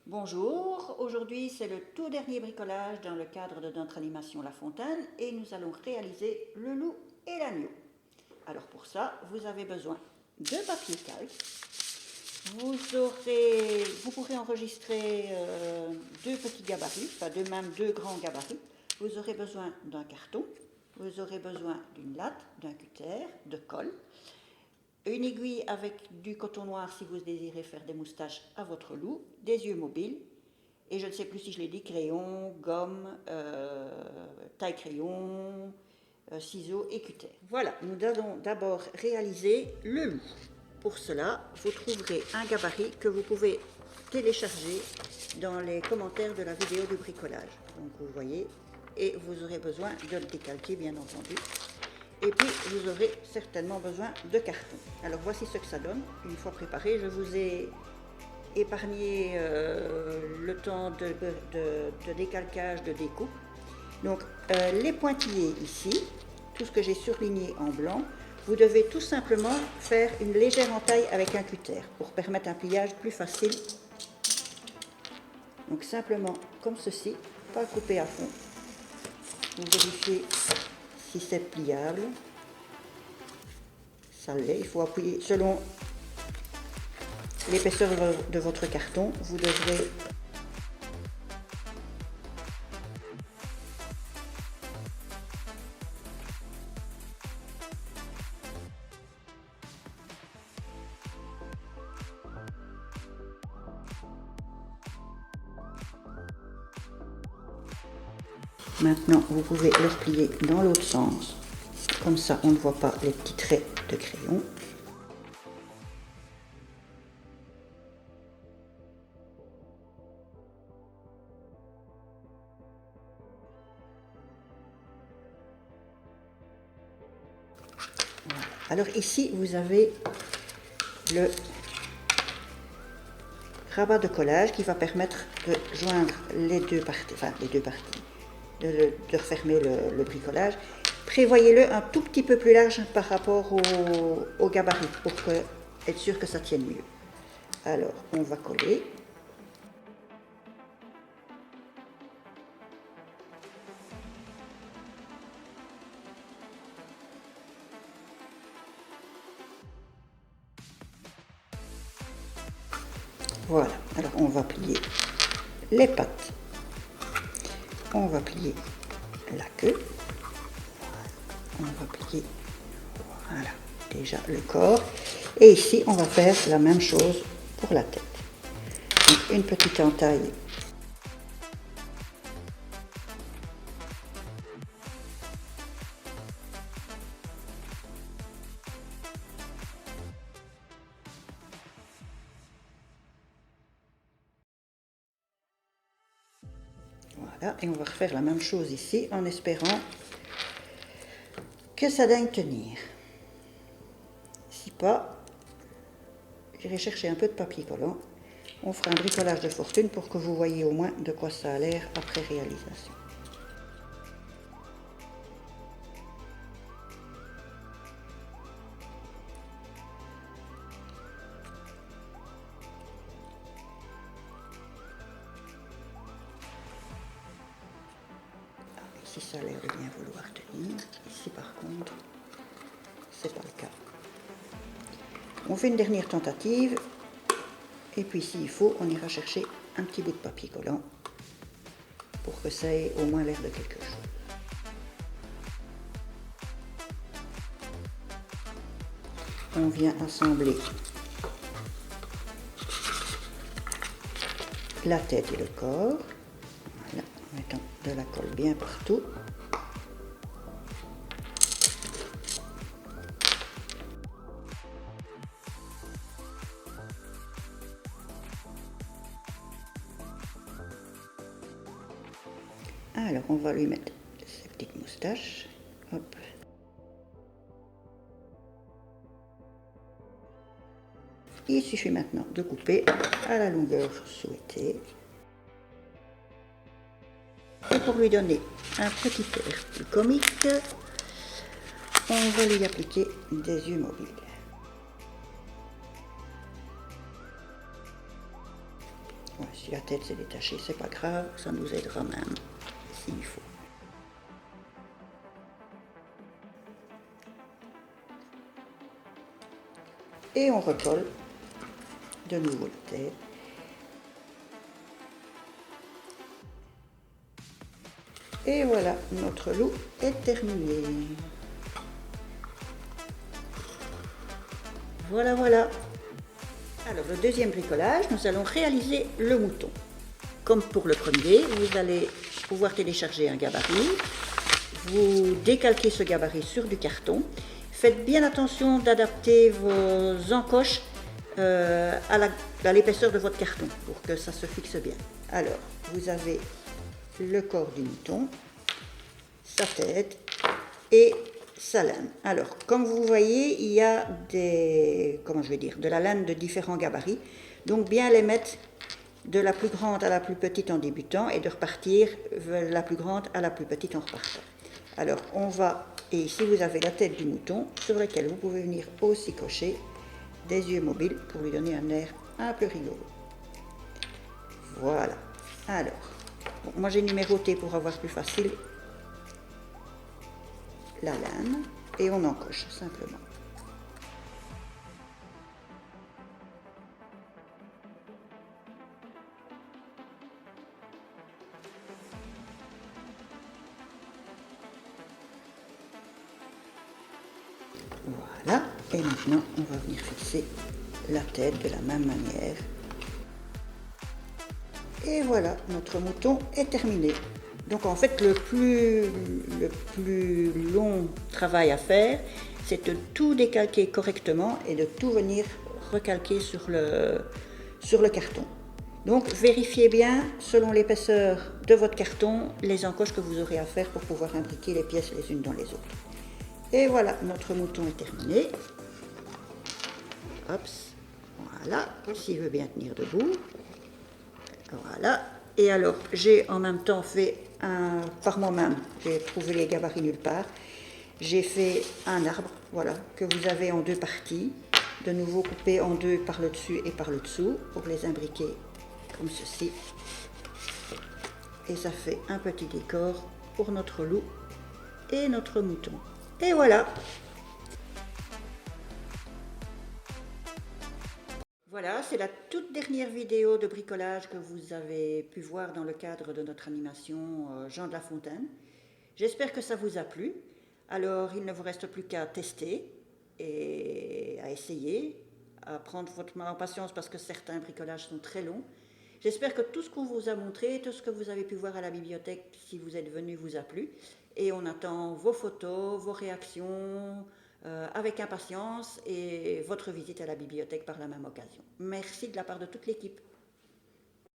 Bonjour, aujourd'hui c'est le tout dernier bricolage dans le cadre de notre animation La Fontaine et nous allons réaliser le loup et l'agneau. Alors pour ça, vous avez besoin de papier calque. Vous pourrez enregistrer deux petits gabarits, enfin même deux grands gabarits. Vous aurez besoin d'un carton, vous aurez besoin d'une latte, d'un cutter, de colle, une aiguille avec du coton noir si vous désirez faire des moustaches à votre loup, des yeux mobiles, et je ne sais plus si je l'ai dit, crayon, gomme, taille-crayon, ciseaux et cutter. Voilà, nous allons d'abord réaliser le loup. Pour cela, vous trouverez un gabarit que vous pouvez télécharger dans les commentaires de la vidéo du bricolage. Donc vous voyez, et vous aurez besoin de le décalquer bien entendu. Et puis vous aurez certainement besoin de carton. Alors voici ce que ça donne. Une fois préparé, je vous ai épargné le temps de décalcage, de découpe. Donc les pointillés ici, tout ce que j'ai surligné en blanc, vous devez tout simplement faire une légère entaille avec un cutter pour permettre un pliage plus facile. Donc simplement comme ceci, pas couper à fond. Vous vérifiez si c'est pliable. Ça l'est, il faut appuyer selon l'épaisseur de votre carton. Vous devrez maintenant, vous pouvez le replier dans l'autre sens. Comme ça, on ne voit pas les petits traits de crayon. Voilà. Alors ici, vous avez le rabat de collage qui va permettre de joindre les deux parties, de refermer le bricolage. Prévoyez-le un tout petit peu plus large par rapport au gabarit pour être sûr que ça tienne mieux. Alors, on va coller. Voilà, alors on va plier les pattes. On va plier la queue. On va plier, voilà, déjà le corps. Et ici, on va faire la même chose pour la tête. Donc, une petite entaille. Voilà, et on va refaire la même chose ici en espérant que ça daigne tenir. Si pas, j'irai chercher un peu de papier collant. On fera un bricolage de fortune pour que vous voyez au moins de quoi ça a l'air après réalisation. Ici, ça a l'air de bien vouloir tenir. Ici, par contre, c'est pas le cas. On fait une dernière tentative. Et puis s'il faut, on ira chercher un petit bout de papier collant pour que ça ait au moins l'air de quelque chose. On vient assembler la tête et le corps, voilà, en mettant de la colle bien partout. Alors on va lui mettre ses petites moustaches. Hop. Il suffit maintenant de couper à la longueur souhaitée. Et pour lui donner un petit air plus comique, on va lui appliquer des yeux mobiles. Ouais, si la tête s'est détachée, c'est pas grave, ça nous aidera même s'il faut. Et on recolle de nouveau la tête. Et voilà, notre loup est terminé. Voilà, voilà. Alors, le deuxième bricolage, nous allons réaliser le mouton. Comme pour le premier, vous allez pouvoir télécharger un gabarit. Vous décalquez ce gabarit sur du carton. Faites bien attention d'adapter vos encoches à l'épaisseur de votre carton pour que ça se fixe bien. Alors, vous avez le corps du mouton, sa tête et sa laine. Alors, comme vous voyez, il y a de la laine de différents gabarits. Donc, bien les mettre de la plus grande à la plus petite en débutant et de repartir de la plus grande à la plus petite en repartant. Alors, et ici vous avez la tête du mouton sur laquelle vous pouvez venir aussi cocher des yeux mobiles pour lui donner un air un peu rigolo. Voilà. Alors, moi j'ai numéroté pour avoir plus facile la laine et on encoche simplement. Voilà, et maintenant on va venir fixer la tête de la même manière. Et voilà, notre mouton est terminé. Donc en fait, le plus long travail à faire, c'est de tout décalquer correctement et de tout venir recalquer sur le carton. Donc vérifiez bien, selon l'épaisseur de votre carton, les encoches que vous aurez à faire pour pouvoir imbriquer les pièces les unes dans les autres. Et voilà, notre mouton est terminé. Hop, voilà, s'il veut bien tenir debout. Voilà. Et alors, j'ai en même temps fait par moi-même, j'ai trouvé les gabarits nulle part. J'ai fait un arbre, voilà, que vous avez en deux parties, de nouveau coupé en deux par le dessus et par le dessous, pour les imbriquer comme ceci. Et ça fait un petit décor pour notre loup et notre mouton. Et voilà! Voilà, c'est la toute dernière vidéo de bricolage que vous avez pu voir dans le cadre de notre animation Jean de La Fontaine. J'espère que ça vous a plu. Alors, il ne vous reste plus qu'à tester et à essayer, à prendre votre mal en patience parce que certains bricolages sont très longs. J'espère que tout ce qu'on vous a montré, tout ce que vous avez pu voir à la bibliothèque, si vous êtes venu, vous a plu. Et on attend vos photos, vos réactions avec impatience et votre visite à la bibliothèque par la même occasion. Merci de la part de toute l'équipe.